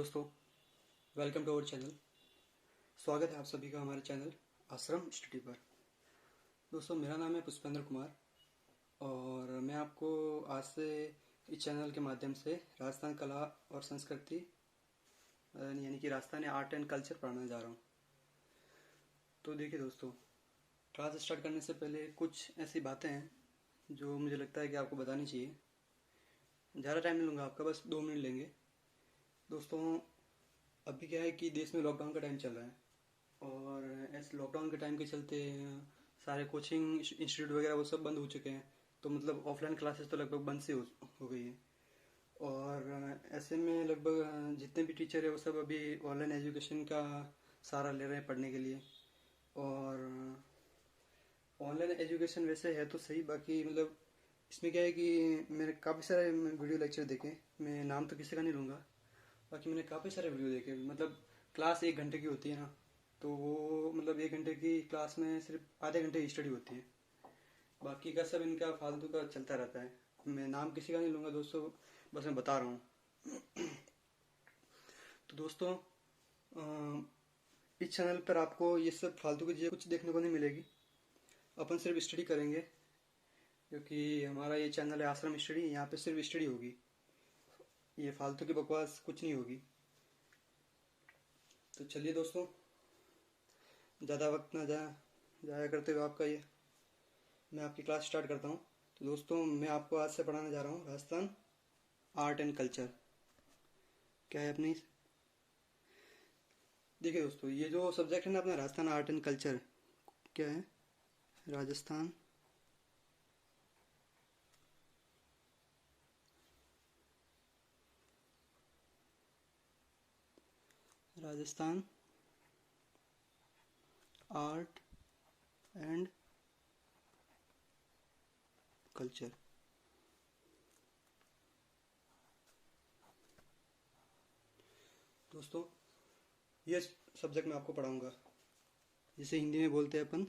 दोस्तों, welcome to our channel. स्वागत है आप सभी का हमारे चैनल आश्रम स्टडी पर। दोस्तों, मेरा नाम है पुष्पेंद्र कुमार और मैं आपको आज से इस चैनल के माध्यम से राजस्थान कला और संस्कृति यानी कि राजस्थानी आर्ट एंड कल्चर पढ़ाने जा रहा हूँ। तो देखिए दोस्तों, क्लास स्टार्ट करने से पहले कुछ ऐसी बातें हैं जो मुझे लगता है कि आपको बतानी चाहिए। ज़्यादा टाइम नहीं लूँगा आपका, बस 2 मिनट लेंगे। दोस्तों, अभी क्या है कि देश में लॉकडाउन का टाइम चल रहा है और ऐसे लॉकडाउन के टाइम के चलते सारे कोचिंग इंस्टीट्यूट वगैरह वो सब बंद हो चुके हैं। तो मतलब ऑफलाइन क्लासेस तो लगभग बंद से हो गई है और ऐसे में लगभग जितने भी टीचर है वो सब अभी ऑनलाइन एजुकेशन का सहारा ले रहे हैं पढ़ने के लिए। और ऑनलाइन एजुकेशन वैसे है तो सही, बाकी मतलब इसमें क्या है कि मैंने काफ़ी सारे वीडियो लेक्चर देखे। मैं नाम तो किसी का नहीं लूँगा, बाकी मैंने काफ़ी सारे वीडियो देखे। मतलब क्लास 1 घंटे की होती है ना, तो वो मतलब 1 घंटे की क्लास में सिर्फ आधे घंटे की स्टडी होती है, बाकी का सब इनका फालतू का चलता रहता है। मैं नाम किसी का नहीं लूँगा दोस्तों, बस मैं बता रहा हूँ। तो दोस्तों, इस चैनल पर आपको ये सब फालतू की चीज़ें कुछ देखने को नहीं मिलेगी। अपन सिर्फ स्टडी करेंगे, क्योंकि हमारा ये चैनल है आश्रम स्टडी। यहाँ पे सिर्फ स्टडी होगी, ये फालतू की बकवास कुछ नहीं होगी। तो चलिए दोस्तों, ज़्यादा वक्त ना जाया करते हुए आपका ये मैं आपकी क्लास स्टार्ट करता हूँ। तो दोस्तों, मैं आपको आज से पढ़ाने जा रहा हूँ राजस्थान आर्ट एंड कल्चर। क्या है अपनी, देखिए दोस्तों, ये जो सब्जेक्ट है ना अपना राजस्थान आर्ट एंड कल्चर, क्या है? Rajasthan Rajasthan art and culture. दोस्तों, ये सब्जेक्ट मैं आपको पढ़ाऊंगा, जिसे हिंदी में बोलते हैं अपन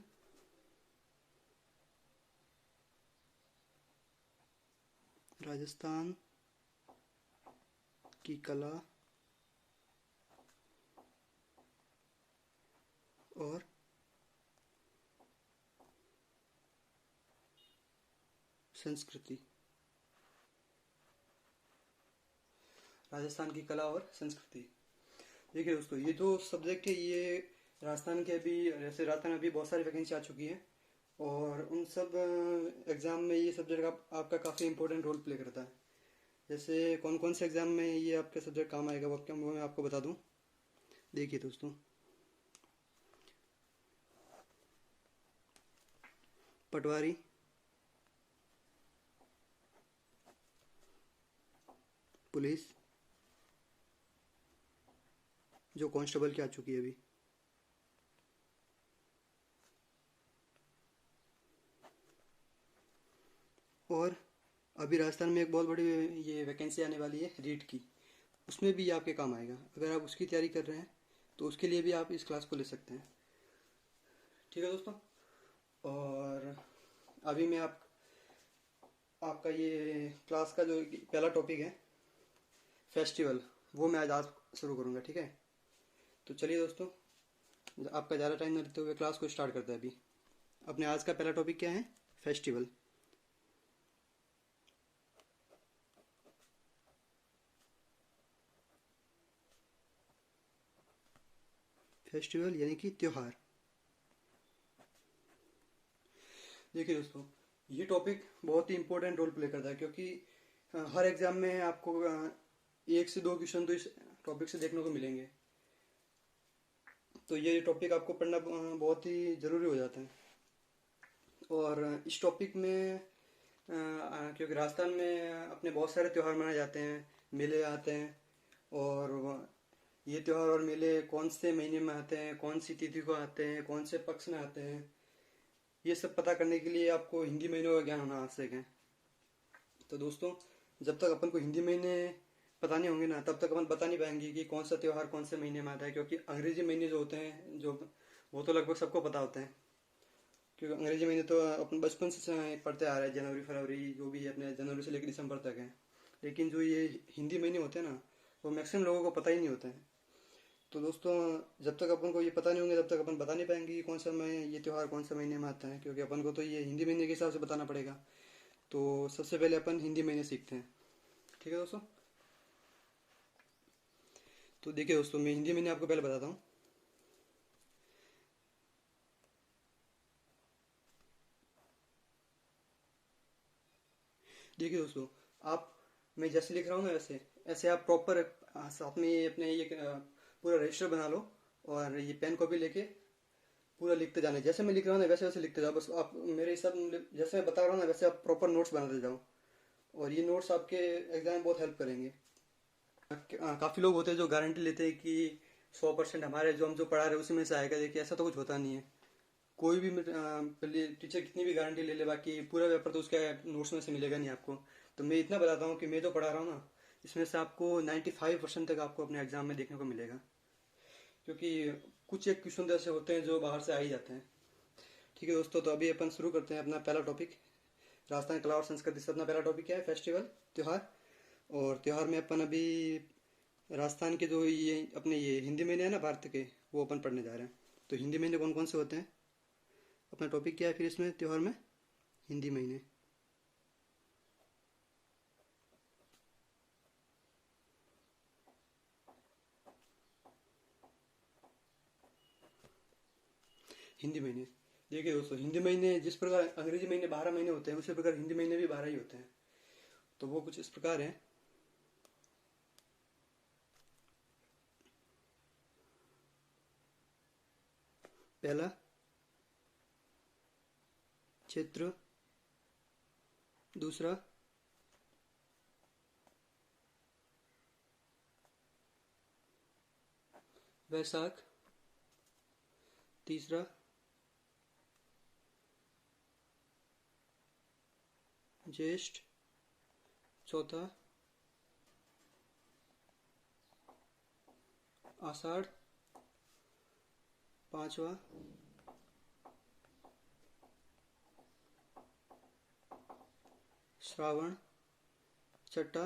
राजस्थान की कला और संस्कृति। राजस्थान की कला और संस्कृति। देखिए दोस्तों, ये जो सब्जेक्ट है ये राजस्थान के अभी जैसे राजस्थान में अभी बहुत सारी वैकेंसी आ चुकी है और उन सब एग्ज़ाम में ये सब्जेक्ट आपका काफ़ी इंपॉर्टेंट रोल प्ले करता है। जैसे कौन कौन से एग्ज़ाम में ये आपका सब्जेक्ट काम आएगा वो मैं आपको बता दूं। देखिए दोस्तों, पटवारी, पुलिस जो कांस्टेबल की आ चुकी है अभी, और अभी राजस्थान में एक बहुत बड़ी ये वैकेंसी आने वाली है रीट की, उसमें भी ये आपके काम आएगा। अगर आप उसकी तैयारी कर रहे हैं तो उसके लिए भी आप इस क्लास को ले सकते हैं। ठीक है दोस्तों, और अभी मैं आपका ये क्लास का जो पहला टॉपिक है फेस्टिवल, वो मैं आज शुरू करूँगा। ठीक है, तो चलिए दोस्तों, आपका ज़्यादा टाइम न लेते हुए क्लास को स्टार्ट करते हैं। अभी अपने आज का पहला टॉपिक क्या है? फेस्टिवल। फेस्टिवल यानी कि त्योहार। देखिए दोस्तों, ये टॉपिक बहुत ही इंपॉर्टेंट रोल प्ले करता है, क्योंकि हर एग्जाम में आपको 1 से 2 क्वेश्चन तो इस टॉपिक से देखने को मिलेंगे। तो ये टॉपिक आपको पढ़ना बहुत ही ज़रूरी हो जाता है। और इस टॉपिक में क्योंकि राजस्थान में अपने बहुत सारे त्यौहार मनाए जाते हैं, मेले आते हैं, और ये त्यौहार और मेले कौन से महीने में आते हैं, कौन सी तिथि को आते हैं, कौन से पक्ष में आते हैं, ये सब पता करने के लिए आपको हिंदी महीनों का ज्ञान होना आवश्यक है। तो दोस्तों, जब तक अपन को हिंदी महीने पता नहीं होंगे ना, तब तक अपन बता नहीं पाएंगे कि कौन सा त्यौहार कौन से महीने में आता है। क्योंकि अंग्रेजी महीने जो होते हैं जो वो तो लगभग सबको पता होते हैं, क्योंकि अंग्रेजी महीने तो अपन बचपन से पढ़ते आ रहे हैं। जनवरी फरवरी जो भी है अपने जनवरी से लेकर दिसंबर तक है। लेकिन जो ये हिंदी महीने होते हैं ना, वो मैक्सिमम लोगों को पता ही नहीं होता है। तो दोस्तों, जब तक अपन को ये पता नहीं होंगे तब तक अपन बता नहीं पाएंगे कि कौन सा ये त्यौहार कौन सा महीने में आता है, क्योंकि अपन को तो ये हिंदी महीने के हिसाब से बताना पड़ेगा। तो सबसे पहले अपन हिंदी महीने सीखते हैं। ठीक है दोस्तों, तो देखिए दोस्तों, मैं हिंदी महीने आपको पहले बताता हूँ। देखिए दोस्तों, आप, मैं जैसे लिख रहा हूँ ना वैसे ऐसे आप प्रॉपर साथ में ये अपने ये पूरा रजिस्टर बना लो, और ये पेन कॉपी लेके पूरा लिखते जाना है। जैसे मैं लिख रहा हूँ ना वैसे वैसे लिखते जाओ, बस आप मेरे हिसाब, जैसे मैं बता रहा हूँ ना वैसे आप प्रॉपर नोट्स बनाते जाओ, और ये नोट्स आपके एग्जाम में बहुत हेल्प करेंगे। काफ़ी लोग होते हैं जो गारंटी लेते हैं कि 100% हमारे जो हम जो पढ़ा रहे हैं उसी में से आएगा। देखिए ऐसा तो कुछ होता नहीं है। कोई भी टीचर कितनी भी गारंटी ले ले, बाकी पूरा पेपर तो उसके नोट्स में से मिलेगा नहीं आपको। तो मैं इतना बताता हूँ कि मैं जो पढ़ा रहा हूँ ना, इसमें से आपको 95% तक आपको अपने एग्जाम में देखने को मिलेगा, क्योंकि कुछ एक क्वेश्चन ऐसे होते हैं जो बाहर से आ ही जाते हैं। ठीक है दोस्तों, तो अभी अपन शुरू करते हैं अपना पहला टॉपिक। राजस्थान कला और संस्कृति से अपना पहला टॉपिक क्या है? फेस्टिवल, त्यौहार। और त्यौहार में अपन अभी राजस्थान के जो ये अपने ये हिंदी महीने हैं ना भारत के, वो अपन पढ़ने जा रहे हैं। तो हिंदी महीने कौन कौन से होते हैं, अपना टॉपिक क्या है फिर इसमें त्यौहार में? हिंदी महीने। हिंदी महीने, देखिए दोस्तों, हिंदी महीने जिस प्रकार अंग्रेजी महीने 12 महीने होते हैं, उसी प्रकार हिंदी महीने भी 12 ही होते हैं। तो वो कुछ इस प्रकार है। पहला चैत्र, दूसरा वैशाख, तीसरा ज्येष्ठ, चौथा आषाढ़, पांचवा श्रावण, छठा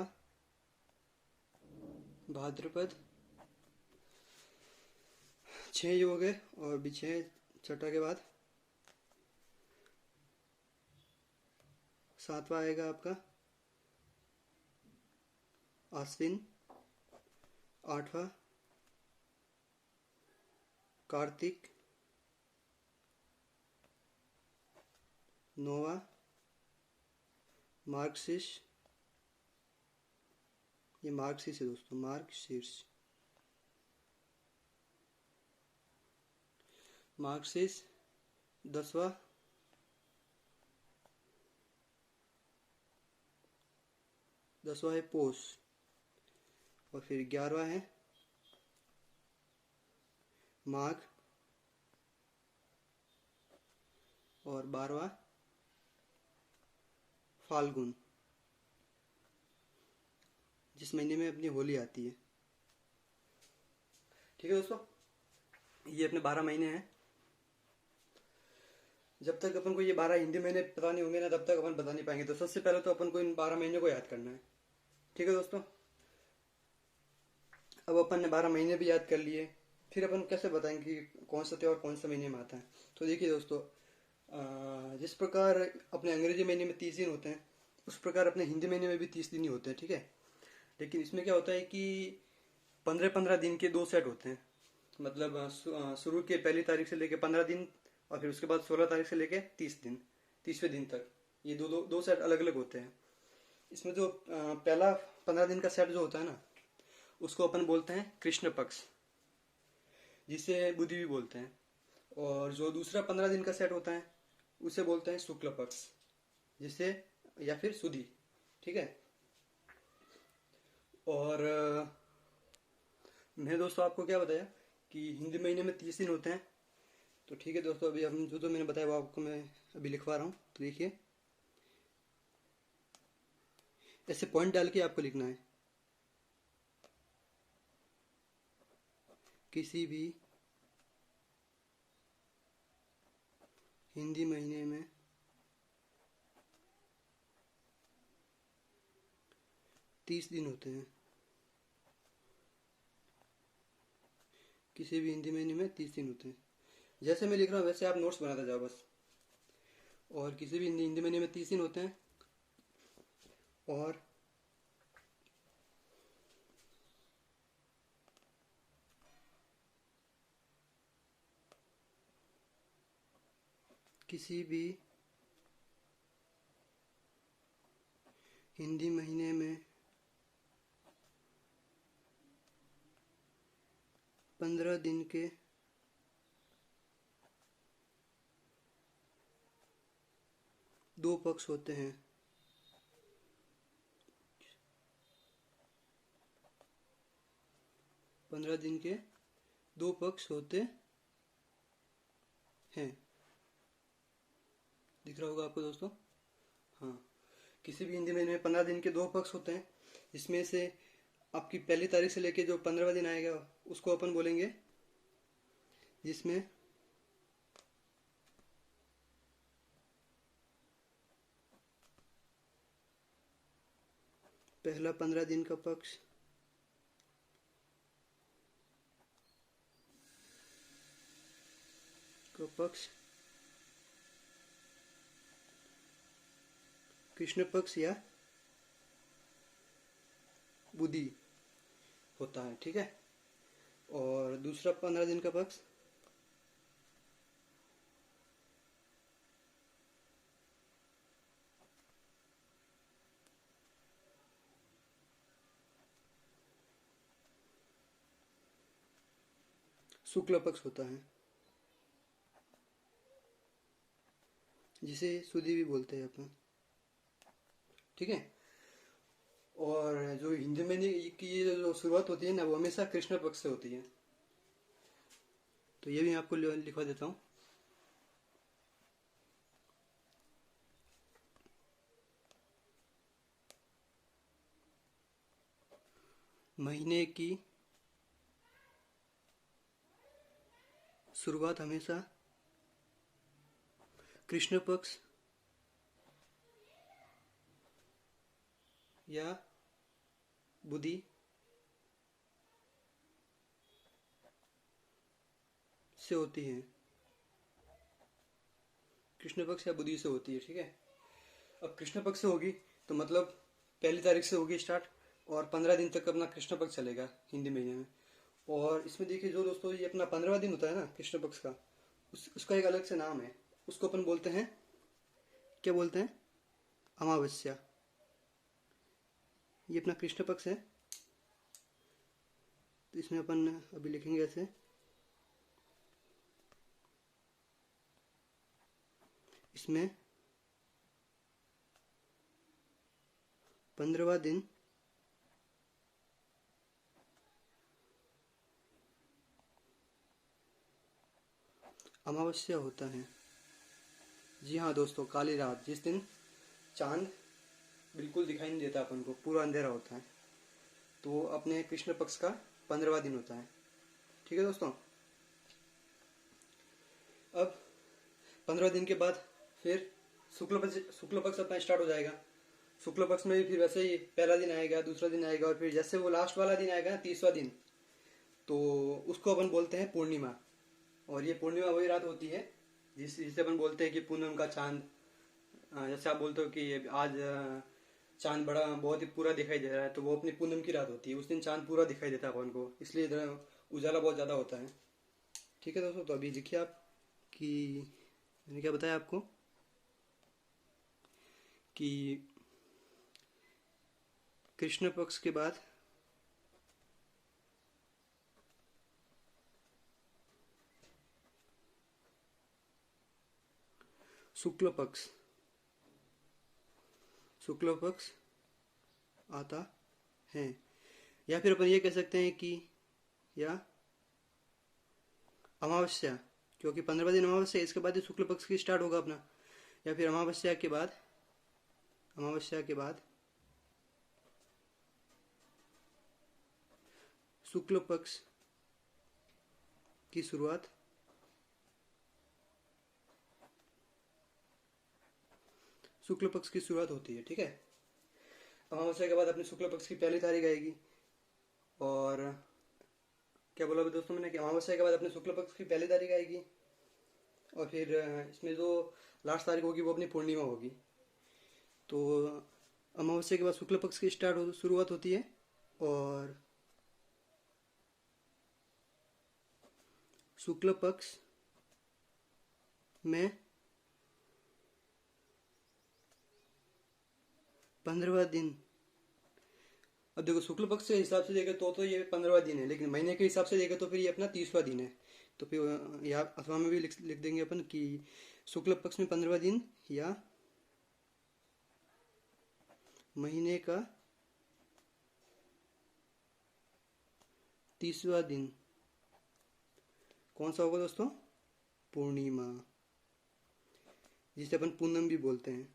भाद्रपद। 6 ही हो गए, और भी 6, छठा के बाद सातवां आएगा आपका आश्विन, आठवां कार्तिक, नौवां मार्गशीर्ष। ये मार्गशीर्ष है दोस्तों, मार्गशीर्ष। मार्गशीर्ष 10वां है पोष, और फिर 11वां है माघ, और 12वां फाल्गुन, जिस महीने में अपनी होली आती है। ठीक है दोस्तों, ये अपने 12 महीने हैं। जब तक अपन को ये 12 हिंदी महीने पता नहीं होंगे ना, तब तक अपन बता नहीं पाएंगे। तो सबसे पहले तो अपन को इन 12 महीने को याद करना है। ठीक है दोस्तों, अब अपन ने 12 महीने भी याद कर लिए, फिर अपन कैसे बताएंगे कि कौन सा त्यौहार कौन सा महीने में आता है? तो देखिए दोस्तों, जिस प्रकार अपने अंग्रेजी महीने में 30 दिन होते हैं, उस प्रकार अपने हिंदी महीने में भी 30 दिन ही होते हैं। ठीक है, लेकिन इसमें क्या होता है कि 15-15 दिन के 2 सेट होते हैं। मतलब शुरू के पहली तारीख से लेके 15 दिन, और फिर उसके बाद 16 तारीख से लेके 30 दिन, 30वें दिन तक, ये दो सेट अलग अलग होते हैं। इसमें जो पहला 15 दिन का सेट जो होता है ना, उसको अपन बोलते हैं कृष्ण पक्ष, जिसे बुद्धि भी बोलते हैं। और जो दूसरा 15 दिन का सेट होता है, उसे बोलते हैं शुक्ल पक्ष, जिसे, या फिर सुधी। ठीक है, और मैंने दोस्तों आपको क्या बताया कि हिंदी महीने में 30 दिन होते हैं। तो ठीक है दोस्तों, अभी हम जो मैंने बताया वो आपको मैं अभी लिखवा रहा हूँ। तो देखिए, ऐसे पॉइंट डाल के आपको लिखना है। किसी भी हिंदी महीने में 30 दिन होते हैं। किसी भी हिंदी महीने में 30 दिन होते हैं। जैसे मैं लिख रहा हूँ वैसे आप नोट्स बनाते जाओ बस। और किसी भी हिंदी महीने में 30 दिन होते हैं। और किसी भी हिंदी महीने में 15 दिन के दो पक्ष होते हैं। 15 दिन के दो पक्ष होते हैं। दिख रहा होगा आपको दोस्तों? हाँ, किसी भी हिंदी महीने में 15 दिन के दो पक्ष होते हैं। इसमें से आपकी पहली तारीख से लेके जो 15वां दिन आएगा उसको अपन बोलेंगे, जिसमें पहला 15 दिन का पक्ष कृष्ण पक्ष या बुधि होता है, ठीक है। और दूसरा 15 दिन का पक्ष शुक्ल पक्ष होता है, जिसे सुदी भी बोलते हैं अपन, ठीक है। और जो हिंदी महीने की जो शुरुआत होती है ना, वो हमेशा कृष्ण पक्ष से होती है। तो ये भी मैं आपको लिखवा देता हूँ। महीने की शुरुआत हमेशा कृष्ण पक्ष या बुधि से होती है। कृष्ण पक्ष या बुधि से होती है, ठीक है। अब कृष्ण पक्ष से होगी तो मतलब पहली तारीख से होगी स्टार्ट, और 15 दिन तक अपना कृष्ण पक्ष चलेगा हिंदी महीने में। और इसमें देखिए जो दोस्तों, ये अपना 15वां दिन होता है ना कृष्ण पक्ष का, उसका एक अलग से नाम है। उसको अपन बोलते हैं, क्या बोलते हैं? अमावस्या। ये अपना कृष्ण पक्ष है, तो इसमें अपन अभी लिखेंगे ऐसे, इसमें 15वां दिन अमावस्या होता है। जी हाँ दोस्तों, काली रात, जिस दिन चांद बिल्कुल दिखाई नहीं देता अपन को, पूरा अंधेरा होता है, तो अपने कृष्ण पक्ष का 15वां दिन होता है, ठीक है दोस्तों। अब 15 दिन के बाद फिर शुक्ल पक्ष अपना स्टार्ट हो जाएगा। शुक्ल पक्ष में भी फिर वैसे ही पहला दिन आएगा, दूसरा दिन आएगा, और फिर जैसे वो लास्ट वाला दिन आएगा ना, 30वां दिन, तो उसको अपन बोलते हैं पूर्णिमा। और ये पूर्णिमा वही रात होती है जिसे अपन बोलते हैं कि पूनम का चांद। जैसे आप बोलते हो कि आज चांद बड़ा बहुत ही पूरा दिखाई दे रहा है, तो वो अपनी पूनम की रात होती है। उस दिन चांद पूरा दिखाई देता है अपन को, इसलिए उजाला बहुत ज़्यादा होता है, ठीक है दोस्तों। तो अभी देखिए आप कि मैंने क्या बताया आपको कि कृष्ण पक्ष के बाद शुक्ल पक्ष आता है, या फिर अपन ये कह सकते हैं कि या अमावस्या, क्योंकि 15वां दिन अमावस्या, इसके बाद ही शुक्ल पक्ष की स्टार्ट होगा अपना। या फिर अमावस्या के बाद शुक्ल पक्ष की शुरुआत होती है, ठीक है। अमावस्या के बाद अपनी शुक्ल पक्ष की पहली तारीख आएगी, और क्या बोला अभी दोस्तों मैंने कि अमावस्या के बाद अपने शुक्ल पक्ष की पहली तारीख आएगी, और फिर इसमें जो लास्ट तारीख होगी वो अपनी पूर्णिमा होगी। तो अमावस्या के बाद शुक्ल पक्ष की शुरुआत होती है, और शुक्ल पक्ष में 15वां दिन। अब देखो शुक्ल पक्ष के हिसाब से देखे तो ये 15वां दिन है, लेकिन महीने के हिसाब से देखे तो फिर ये अपना 30वां दिन है। तो फिर यहाँ अथवा में भी लिख देंगे अपन कि शुक्ल पक्ष में 15वां दिन या महीने का 30वां दिन कौन सा होगा दोस्तों? पूर्णिमा, जिसे अपन पूनम भी बोलते हैं।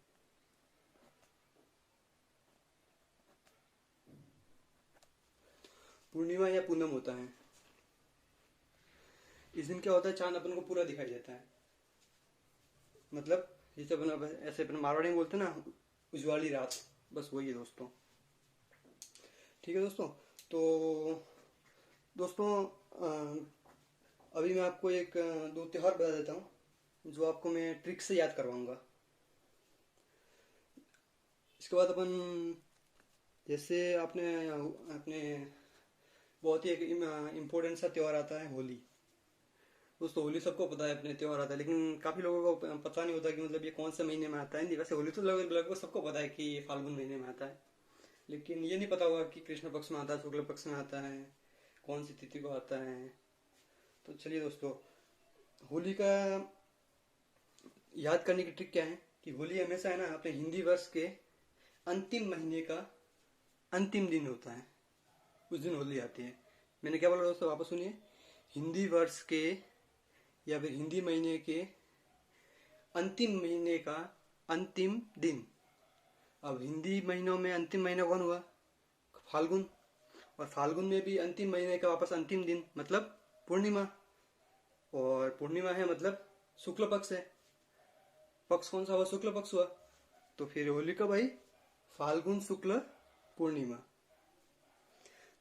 पूर्णिमा या पूनम होता है। इस दिन क्या होता है, चांद अपन को पूरा दिखाई देता है, मतलब जिसे अपन ऐसे अपन मारवाड़ी में बोलते हैं ना, उज्वाली रात, बस वही है दोस्तों। ठीक है दोस्तों। तो दोस्तों अभी मैं आपको एक दो त्योहार बता देता हूँ जो आपको मैं ट्रिक से याद करवाऊंगा। इसके बाद अपन जैसे आपने अपने बहुत ही एक इम्पोर्टेंट सा त्यौहार आता है होली। दोस्तों होली सबको पता है अपने त्यौहार आता है, लेकिन काफी लोगों को पता नहीं होता कि मतलब ये कौन से महीने में आता है। नहीं, वैसे होली तो लगभग सबको पता है कि ये फाल्गुन महीने में आता है, लेकिन ये नहीं पता होगा कि कृष्ण पक्ष में आता है, शुक्ल पक्ष में आता है, कौन सी तिथि को आता है। तो चलिए दोस्तों, होली का याद करने की ट्रिक क्या है कि होली हमेशा है ना अपने हिंदी वर्ष के अंतिम महीने का अंतिम दिन होता है, उस दिन होली आती है। मैंने क्या बोला दोस्तों, वापस सुनिए। हिंदी वर्ष के या फिर हिंदी महीने के अंतिम महीने का अंतिम दिन। अब हिंदी महीनों में अंतिम महीना कौन हुआ? फाल्गुन। और फाल्गुन में भी अंतिम महीने का वापस अंतिम दिन मतलब पूर्णिमा, और पूर्णिमा है मतलब शुक्ल पक्ष है। पक्ष कौन सा हुआ? शुक्ल पक्ष हुआ। तो फिर होली कब आई? फाल्गुन शुक्ल पूर्णिमा।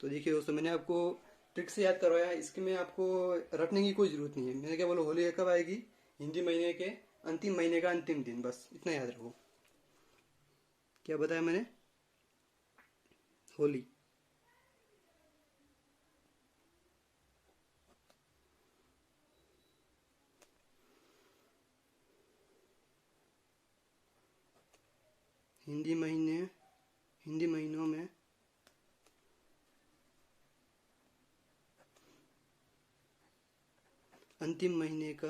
तो देखिए दोस्तों, मैंने आपको ट्रिक से याद करवाया, इसके में आपको रटने की कोई जरूरत नहीं है। मैंने क्या बोला, होली कब आएगी? हिंदी महीने के अंतिम महीने का अंतिम दिन, बस इतना याद रखो। क्या बताया मैंने? होली। हिंदी महीनों में अंतिम महीने का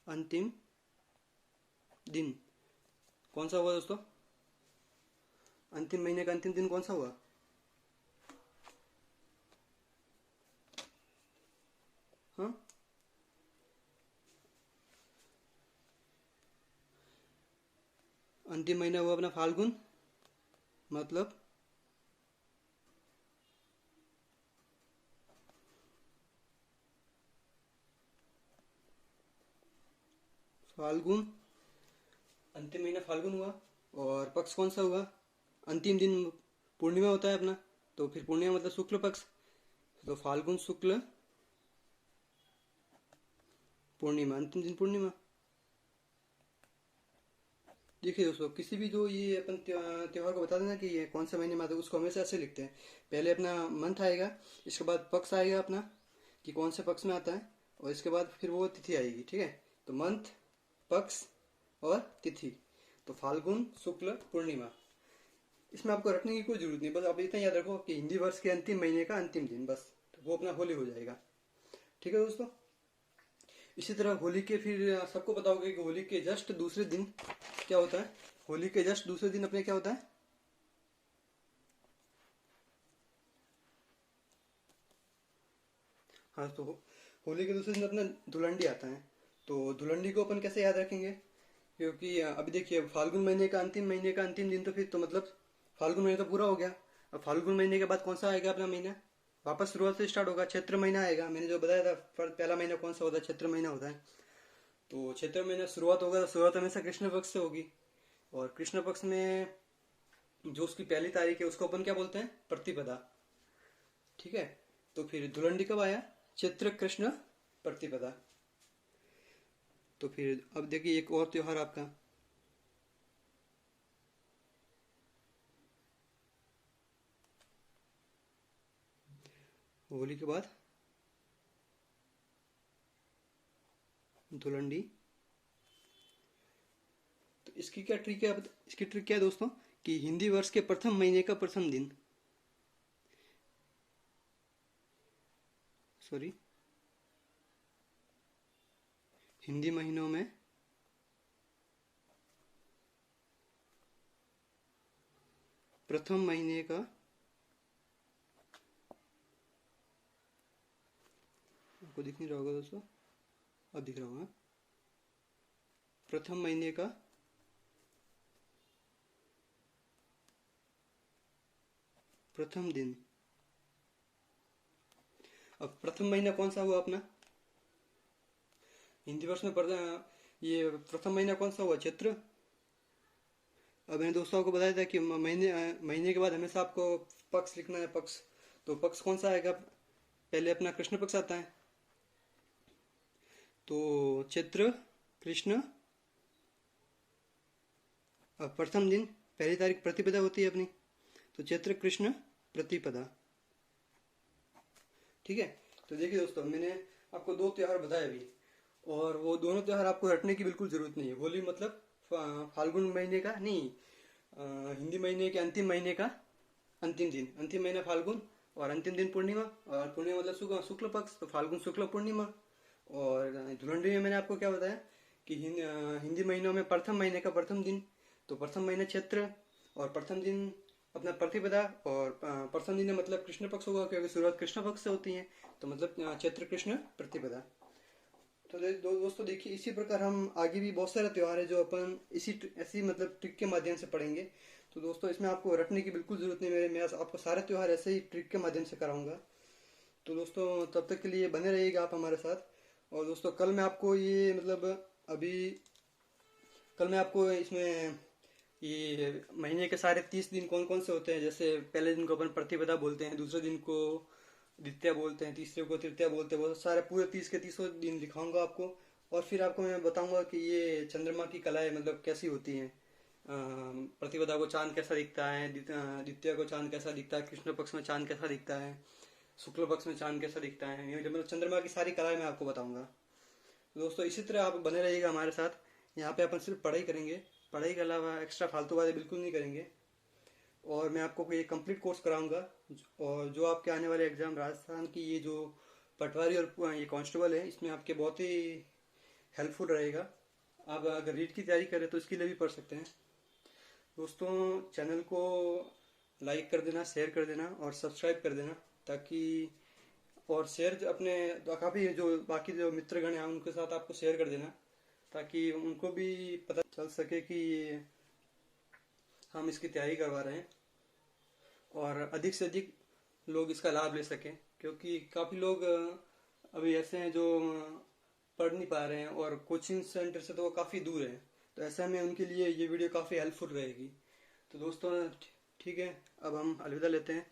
अंतिम दिन कौन सा हुआ दोस्तों? अंतिम महीने का अंतिम दिन कौन सा हुआ? हाँ, अंतिम महीना हुआ अपना फाल्गुन, मतलब फाल्गुन, अंतिम महीना फाल्गुन हुआ। और पक्ष कौन सा हुआ? अंतिम दिन पूर्णिमा होता है अपना, तो फिर पूर्णिमा मतलब शुक्ल पक्ष, तो फाल्गुन शुक्ल पूर्णिमा, अंतिम दिन पूर्णिमा। देखिए दोस्तों, किसी भी जो ये अपन त्योहार को बता देना कि ये कौन से महीने में आता है, उसको हमेशा ऐसे लिखते हैं। पहले अपना मंथ आएगा, इसके बाद पक्ष आएगा अपना कि कौन से पक्ष में आता है, और इसके बाद फिर वो तिथि आएगी। ठीक है, तो मंथ, पक्ष और तिथि, तो फाल्गुन शुक्ल पूर्णिमा। इसमें आपको रखने की कोई जरूरत नहीं, बस आप इतना याद रखो कि हिंदी वर्ष के अंतिम महीने का अंतिम दिन, बस तो वो अपना होली हो जाएगा। ठीक है दोस्तों। इसी तरह होली के फिर सबको पता होगा कि होली के जस्ट दूसरे दिन क्या होता है? होली के जस्ट दूसरे दिन अपने क्या होता है? हाँ, तो होली के दूसरे दिन अपना धुलंडी आता है। तो धुलंडी को अपन कैसे याद रखेंगे? क्योंकि अभी देखिए, फाल्गुन महीने का अंतिम दिन, तो फिर तो मतलब फाल्गुन महीना तो पूरा हो गया। अब फाल्गुन महीने के बाद कौन सा आएगा अपना महीना? वापस शुरुआत से स्टार्ट होगा, चैत्र महीना आएगा। मैंने जो बताया था पहला महीना कौन सा होता है? चैत्र महीना होता है। तो चैत्र महीना शुरुआत होगा, तो शुरुआत हमेशा कृष्ण पक्ष से होगी, और कृष्ण पक्ष में जो उसकी पहली तारीख है उसको अपन क्या बोलते हैं? प्रतिपदा। ठीक है। तो फिर धुलंडी कब आया? चैत्र कृष्ण प्रतिपदा। तो फिर अब देखिए एक और त्योहार आपका, होली के बाद धुलंडी। तो इसकी क्या ट्रिक है? इसकी ट्रिक क्या है दोस्तों, कि हिंदी वर्ष के प्रथम महीने का प्रथम दिन, सॉरी, हिंदी महीनों में प्रथम महीने का, आपको दिख नहीं रहा होगा दोस्तों, अब दिख रहा होगा, प्रथम महीने का प्रथम दिन। अब प्रथम महीना कौन सा हुआ अपना हिंदी वर्ष में? ये प्रथम महीना कौन सा हुआ? चैत्र। अब मैंने दोस्तों को बताया था कि महीने के बाद हमेशा आपको पक्ष लिखना है, पक्ष। तो पक्ष कौन सा आएगा? पहले अपना कृष्ण पक्ष आता है, तो चैत्र कृष्ण, अब प्रथम दिन, पहली तारीख प्रतिपदा होती है अपनी, तो चैत्र कृष्ण प्रतिपदा। ठीक है। तो देखिए दोस्तों, मैंने आपको 2 त्योहार बताए अभी, और वो दोनों त्योहार आपको रटने की बिल्कुल जरूरत नहीं है। होली मतलब फाल्गुन महीने का नहीं, हिंदी महीने के अंतिम महीने का अंतिम दिन, अंतिम महीना फाल्गुन, और अंतिम दिन पूर्णिमा, और पूर्णिमा मतलब शुक्ल पक्ष, तो फाल्गुन शुक्ल पूर्णिमा। और धुलंडी में मैंने आपको क्या बताया कि हिंदी महीनों में प्रथम महीने का प्रथम दिन, तो प्रथम महीना चैत्र, और प्रथम दिन अपना प्रतिपदा, और प्रथम दिन मतलब कृष्ण पक्ष होगा क्योंकि शुरुआत कृष्ण पक्ष से होती है, तो मतलब चैत्र कृष्ण प्रतिपदा। तो दोस्तों देखिए, इसी प्रकार हम आगे भी बहुत सारे त्योहार है जो अपन ऐसी मतलब ट्रिक के माध्यम से पढ़ेंगे। तो दोस्तों इसमें आपको रटने की बिल्कुल जरूरत नहीं, मैं आपको सारे त्योहार ऐसे ही ट्रिक के माध्यम से कराऊंगा। तो दोस्तों तब तक के लिए बने रहिएगा आप हमारे साथ। और दोस्तों कल मैं आपको ये मतलब अभी कल मैं आपको इसमें ये महीने के सारे 30 दिन कौन कौन से होते हैं, जैसे पहले दिन को अपन प्रतिपदा बोलते हैं, दूसरे दिन को द्वितीया बोलते हैं, तीसरे को तृतीया बोलते हैं, वो सारे पूरे 30 के 30 दिन दिखाऊंगा आपको। और फिर आपको मैं बताऊंगा कि ये चंद्रमा की कलाएं मतलब कैसी होती हैं। प्रतिपदा को चांद कैसा दिखता है, द्वितीया को चांद कैसा दिखता है, कृष्ण पक्ष में चांद कैसा दिखता है, शुक्ल पक्ष में चांद कैसा दिखता है, ये मतलब चंद्रमा की सारी कलाएं मैं आपको बताऊंगा। तो दोस्तों इसी तरह आप बने रहिएगा हमारे साथ। यहाँ पे अपन सिर्फ पढ़ाई करेंगे, पढ़ाई के अलावा एक्स्ट्रा फालतू बातें बिल्कुल नहीं करेंगे। और मैं आपको ये कंप्लीट कोर्स कराऊंगा, और जो आपके आने वाले एग्जाम राजस्थान की ये जो पटवारी और ये कांस्टेबल है, इसमें आपके बहुत ही हेल्पफुल रहेगा। आप अगर रीट की तैयारी करें तो इसके लिए भी पढ़ सकते हैं। दोस्तों चैनल को लाइक कर देना, शेयर कर देना और सब्सक्राइब कर देना, ताकि और शेयर अपने काफ़ी जो बाकी जो मित्रगण हैं उनके साथ आपको शेयर कर देना, ताकि उनको भी पता चल सके कि हम इसकी तैयारी करवा रहे हैं और अधिक से अधिक लोग इसका लाभ ले सकें। क्योंकि काफ़ी लोग अभी ऐसे हैं जो पढ़ नहीं पा रहे हैं और कोचिंग सेंटर से तो वो काफ़ी दूर है, तो ऐसे में उनके लिए ये वीडियो काफ़ी हेल्पफुल रहेगी। तो दोस्तों ठीक है, अब हम अलविदा लेते हैं।